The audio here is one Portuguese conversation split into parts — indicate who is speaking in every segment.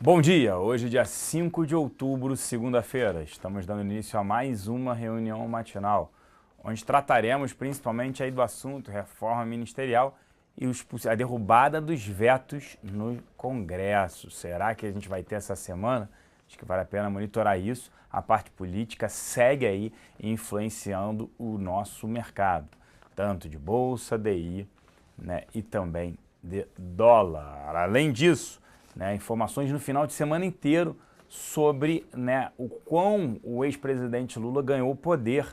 Speaker 1: Bom dia, hoje dia 5 de outubro, segunda-feira. Estamos dando início a mais uma reunião matinal, onde trataremos principalmente aí do assunto reforma ministerial e a derrubada dos vetos no Congresso. Será que a gente vai ter essa semana? Acho que vale a pena monitorar isso. A parte política segue aí influenciando o nosso mercado, tanto de bolsa, DI, né, e também de dólar. Além disso, informações no final de semana inteiro sobre o quão o ex-presidente Lula ganhou poder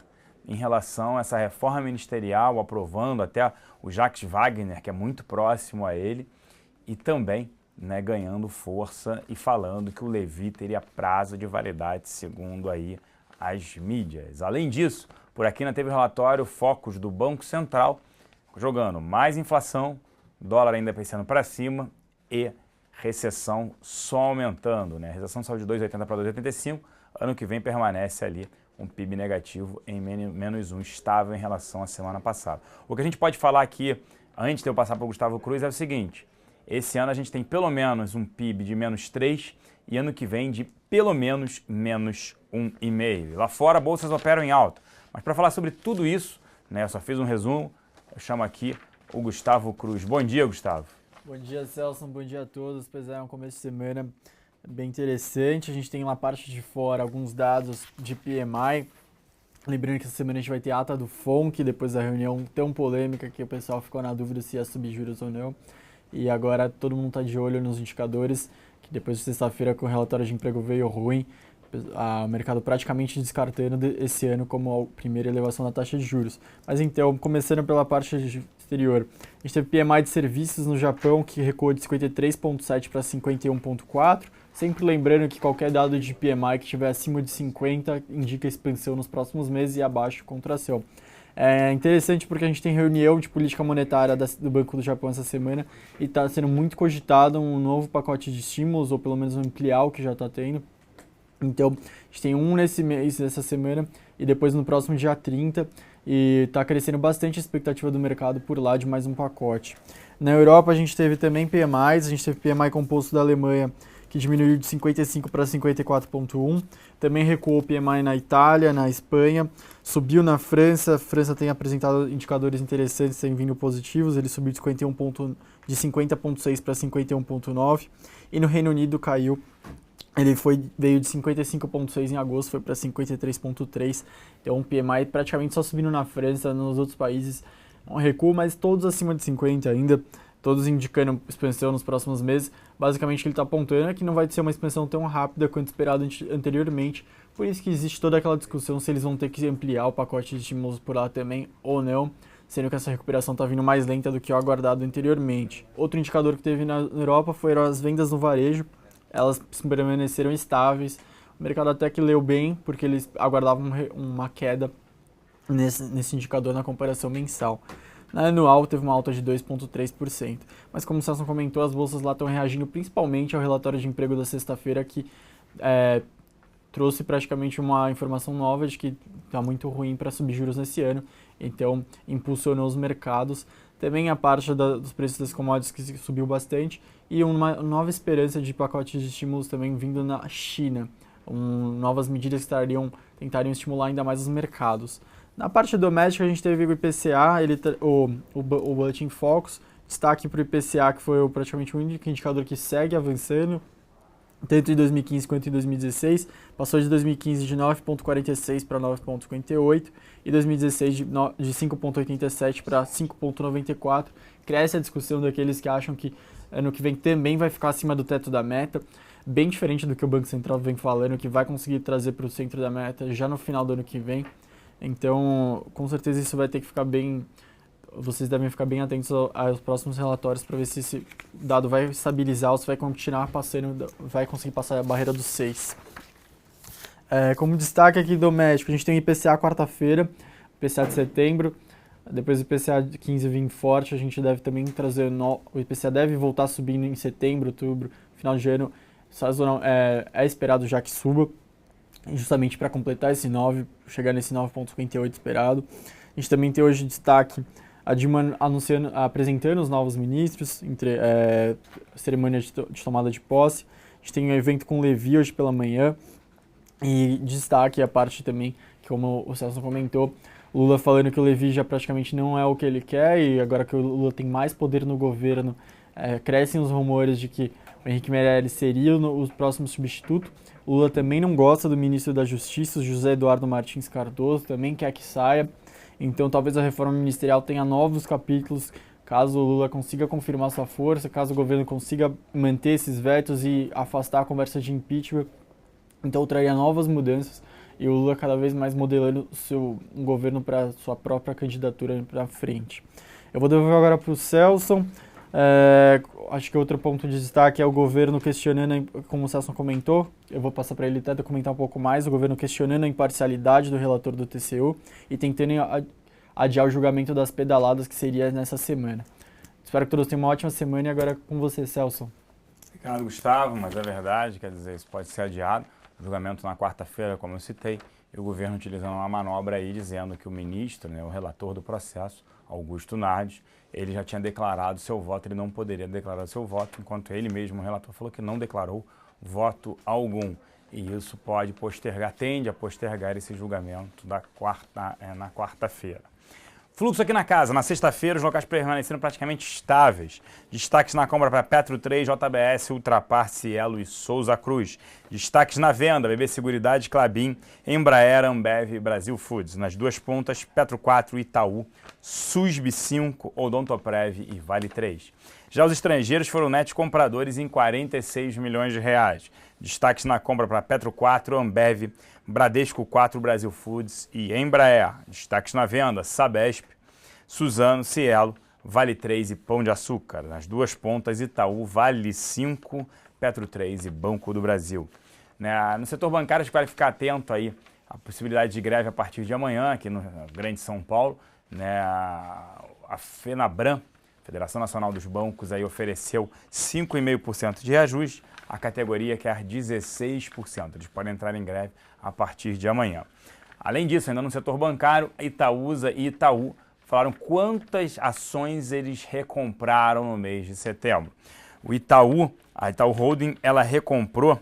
Speaker 1: em relação a essa reforma ministerial, aprovando até o Jacques Wagner, que é muito próximo a ele, e também ganhando força e falando que o Levi teria prazo de validade, segundo aí as mídias. Além disso, por aqui teve o relatório Focus do Banco Central, jogando mais inflação, dólar ainda apreciando para cima e recessão só aumentando, A recessão saiu de 2,80 para 2,85, ano que vem permanece ali um PIB negativo em menos 1, estável em relação à semana passada. O que a gente pode falar aqui, antes de eu passar para o Gustavo Cruz, é o seguinte: esse ano a gente tem pelo menos um PIB de menos 3 e ano que vem de pelo menos menos 1,5. Lá fora, bolsas operam em alta. Mas para falar sobre tudo isso, eu só fiz um resumo, eu chamo aqui o Gustavo Cruz. Bom dia, Gustavo.
Speaker 2: Bom dia, Celso. Bom dia a todos. Pois é um começo de semana bem interessante. A gente tem na parte de fora alguns dados de PMI. Lembrando que essa semana a gente vai ter a ata do FONC, depois da reunião tão polêmica que o pessoal ficou na dúvida se ia subir juros ou não. E agora todo mundo está de olho nos indicadores, que depois de sexta-feira, com o relatório de emprego veio ruim, o mercado praticamente descartando esse ano como a primeira elevação da taxa de juros. Mas então, começando pela parte exterior, a gente teve PMI de serviços no Japão, que recuou de 53,7 para 51,4. Sempre lembrando que qualquer dado de PMI que estiver acima de 50 indica expansão nos próximos meses e abaixo contração. É interessante porque a gente tem reunião de política monetária do Banco do Japão essa semana e está sendo muito cogitado um novo pacote de estímulos, ou pelo menos ampliar o que já está tendo. Então, a gente tem um nesse mês, essa semana, e depois no próximo dia 30, e está crescendo bastante a expectativa do mercado por lá de mais um pacote. Na Europa, a gente teve também PMIs, a gente teve PMI composto da Alemanha, que diminuiu de 55 para 54,1. Também recuou o PMI na Itália, na Espanha, subiu na França. A França tem apresentado indicadores interessantes, tem vindo positivos, ele subiu de 50,6 para 51,9. E no Reino Unido caiu. Ele veio de 55,6 em agosto, foi para 53,3. Então, um PMI praticamente só subindo na França, nos outros países um recuo, mas todos acima de 50 ainda, todos indicando expansão nos próximos meses. Basicamente, o que ele está apontando é que não vai ser uma expansão tão rápida quanto esperado anteriormente, por isso que existe toda aquela discussão se eles vão ter que ampliar o pacote de estímulos por lá também ou não, sendo que essa recuperação está vindo mais lenta do que o aguardado anteriormente. Outro indicador que teve na Europa foram as vendas no varejo. Elas permaneceram estáveis. O mercado até que leu bem, porque eles aguardavam uma queda nesse indicador na comparação mensal. Na anual teve uma alta de 2,3%. Mas como o Celso comentou, as bolsas lá estão reagindo principalmente ao relatório de emprego da sexta-feira, que trouxe praticamente uma informação nova de que está muito ruim para subir juros nesse ano. Então, impulsionou os mercados. Também a parte dos preços das commodities que subiu bastante e uma nova esperança de pacotes de estímulos também vindo na China. Novas medidas que tentariam estimular ainda mais os mercados. Na parte doméstica a gente teve o IPCA, o Boletim Focus, destaque para o IPCA, que foi praticamente o único indicador que segue avançando, tanto em 2015 quanto em 2016, passou de 2015 de 9,46 para 9,58 e 2016 de 5,87 para 5,94. Cresce a discussão daqueles que acham que ano que vem também vai ficar acima do teto da meta, bem diferente do que o Banco Central vem falando, que vai conseguir trazer para o centro da meta já no final do ano que vem. Então, com certeza isso vai ter que ficar bem. Vocês devem ficar bem atentos aos próximos relatórios para ver se esse dado vai estabilizar ou se vai continuar passando, vai conseguir passar a barreira dos 6. Como destaque aqui doméstico, a gente tem o IPCA quarta-feira, IPCA de setembro, depois o IPCA de 15 vir forte, a gente deve também trazer, o IPCA deve voltar subindo em setembro, outubro, final de ano, é esperado já que suba, justamente para completar esse 9, chegar nesse 9,58 esperado. A gente também tem hoje destaque a Dilma apresentando os novos ministros, cerimônia de tomada de posse. A gente tem um evento com o Levi hoje pela manhã. E destaque a parte também, como o Celso comentou, Lula falando que o Levi já praticamente não é o que ele quer, e agora que o Lula tem mais poder no governo, crescem os rumores de que o Henrique Meirelles seria o próximo substituto. O Lula também não gosta do ministro da Justiça, José Eduardo Martins Cardoso, também quer que saia. Então talvez a reforma ministerial tenha novos capítulos, caso o Lula consiga confirmar sua força, caso o governo consiga manter esses vetos e afastar a conversa de impeachment. Então traria novas mudanças e o Lula cada vez mais modelando um governo para sua própria candidatura para frente. Eu vou devolver agora para o Celso. Acho que outro ponto de destaque é o governo questionando, como o Celso comentou, eu vou passar para ele até comentar um pouco mais, o governo questionando a imparcialidade do relator do TCU e tentando adiar o julgamento das pedaladas que seria nessa semana. Espero que todos tenham uma ótima semana e agora com você, Celso.
Speaker 1: Obrigado, Gustavo, mas é verdade, quer dizer, isso pode ser adiado. O julgamento na quarta-feira, como eu citei, e o governo utilizando uma manobra aí dizendo que o ministro, o relator do processo, Augusto Nardes, ele já tinha declarado seu voto, ele não poderia declarar seu voto, enquanto ele mesmo, o relator, falou que não declarou voto algum. E isso pode postergar, tende a postergar esse julgamento na quarta-feira. Fluxo aqui na casa. Na sexta-feira, os locais permaneceram praticamente estáveis. Destaques na compra para Petro 3, JBS, Ultrapar, Cielo e Souza Cruz. Destaques na venda, BB Seguridade, Klabin, Embraer, Ambev e Brasil Foods. Nas duas pontas, Petro 4, Itaú, Susb 5, Odontoprev e Vale 3. Já os estrangeiros foram netos compradores em 46 milhões de reais. Destaques na compra para Petro 4, Ambev, Bradesco 4, Brasil Foods e Embraer. Destaques na venda, Sabesp, Suzano, Cielo, Vale 3 e Pão de Açúcar. Nas duas pontas, Itaú, Vale 5, Petro 3 e Banco do Brasil. No setor bancário, a gente vai ficar atento aí à possibilidade de greve a partir de amanhã, aqui no Grande São Paulo. A FENABRAN, Federação Nacional dos Bancos, aí ofereceu 5,5% de reajuste. A categoria quer 16%. Eles podem entrar em greve a partir de amanhã. Além disso, ainda no setor bancário, Itaúsa e Itaú falaram quantas ações eles recompraram no mês de setembro. A Itaú Holding, ela recomprou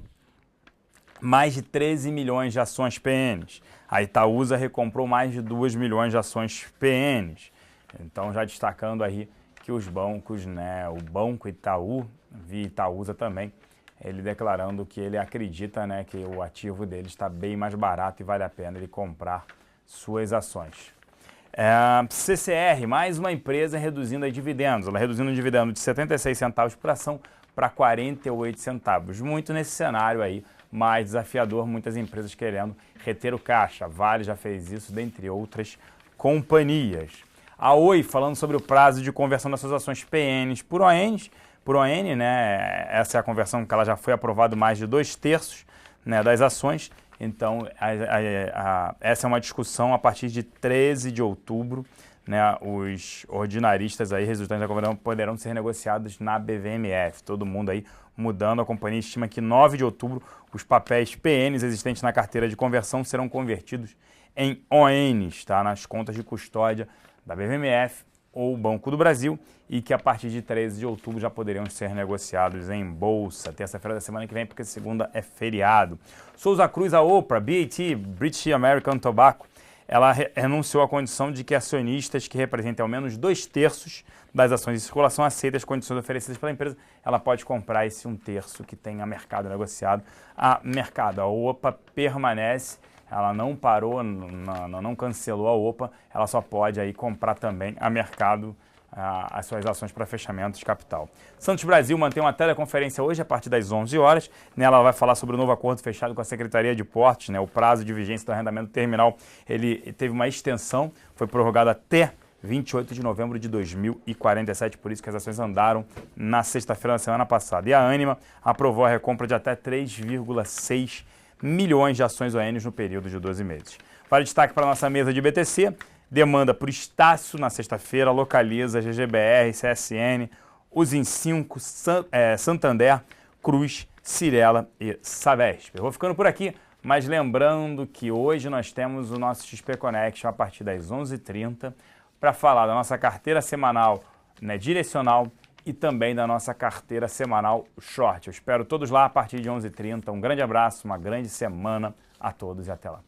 Speaker 1: mais de 13 milhões de ações PNs. A Itaúsa recomprou mais de 2 milhões de ações PNs. Então, já destacando aí que os bancos, o Banco Itaú, via Itaúsa também, ele declarando que ele acredita que o ativo dele está bem mais barato e vale a pena ele comprar suas ações. CCR, mais uma empresa reduzindo os dividendos. Ela reduzindo o dividendo de 76 centavos por ação para 48 centavos. Muito nesse cenário aí mais desafiador, muitas empresas querendo reter o caixa. A Vale já fez isso, dentre outras companhias. A Oi, falando sobre o prazo de conversão das suas ações PNs por ONs, essa é a conversão que ela já foi aprovada mais de 2/3 das ações. Então, essa é uma discussão a partir de 13 de outubro. Os ordinaristas aí, resultantes da conversão, poderão ser negociados na BVMF. Todo mundo aí mudando. A companhia estima que 9 de outubro os papéis PNs existentes na carteira de conversão serão convertidos em ONs, nas contas de custódia da BVMF ou Banco do Brasil, e que a partir de 13 de outubro já poderiam ser negociados em bolsa. Terça-feira da semana que vem, porque segunda é feriado. Souza Cruz, a Oprah, BAT, British American Tobacco, ela renunciou à condição de que acionistas que representem ao menos 2/3 das ações em circulação aceitem as condições oferecidas pela empresa. Ela pode comprar esse 1/3 que tem a mercado negociado. A Oprah permanece. Ela não parou, não cancelou a OPA, ela só pode aí comprar também a mercado as suas ações para fechamento de capital. Santos Brasil mantém uma teleconferência hoje a partir das 11 horas. Nela ela vai falar sobre o novo acordo fechado com a Secretaria de Portos. O prazo de vigência do arrendamento terminal ele teve uma extensão, foi prorrogado até 28 de novembro de 2047, por isso que as ações andaram na sexta-feira da semana passada. E a Ânima aprovou a recompra de até 3,6 milhões de ações ONs no período de 12 meses. Vale destaque para a nossa mesa de BTC. Demanda por Estácio na sexta-feira, Localiza, GGBR, CSN, Usim 5, Santander, Cruz, Cirela e Sabesp. Eu vou ficando por aqui, mas lembrando que hoje nós temos o nosso XP Connection a partir das 11h30 para falar da nossa carteira semanal direcional e também da nossa carteira semanal Short. Eu espero todos lá a partir de 11h30. Um grande abraço, uma grande semana a todos e até lá.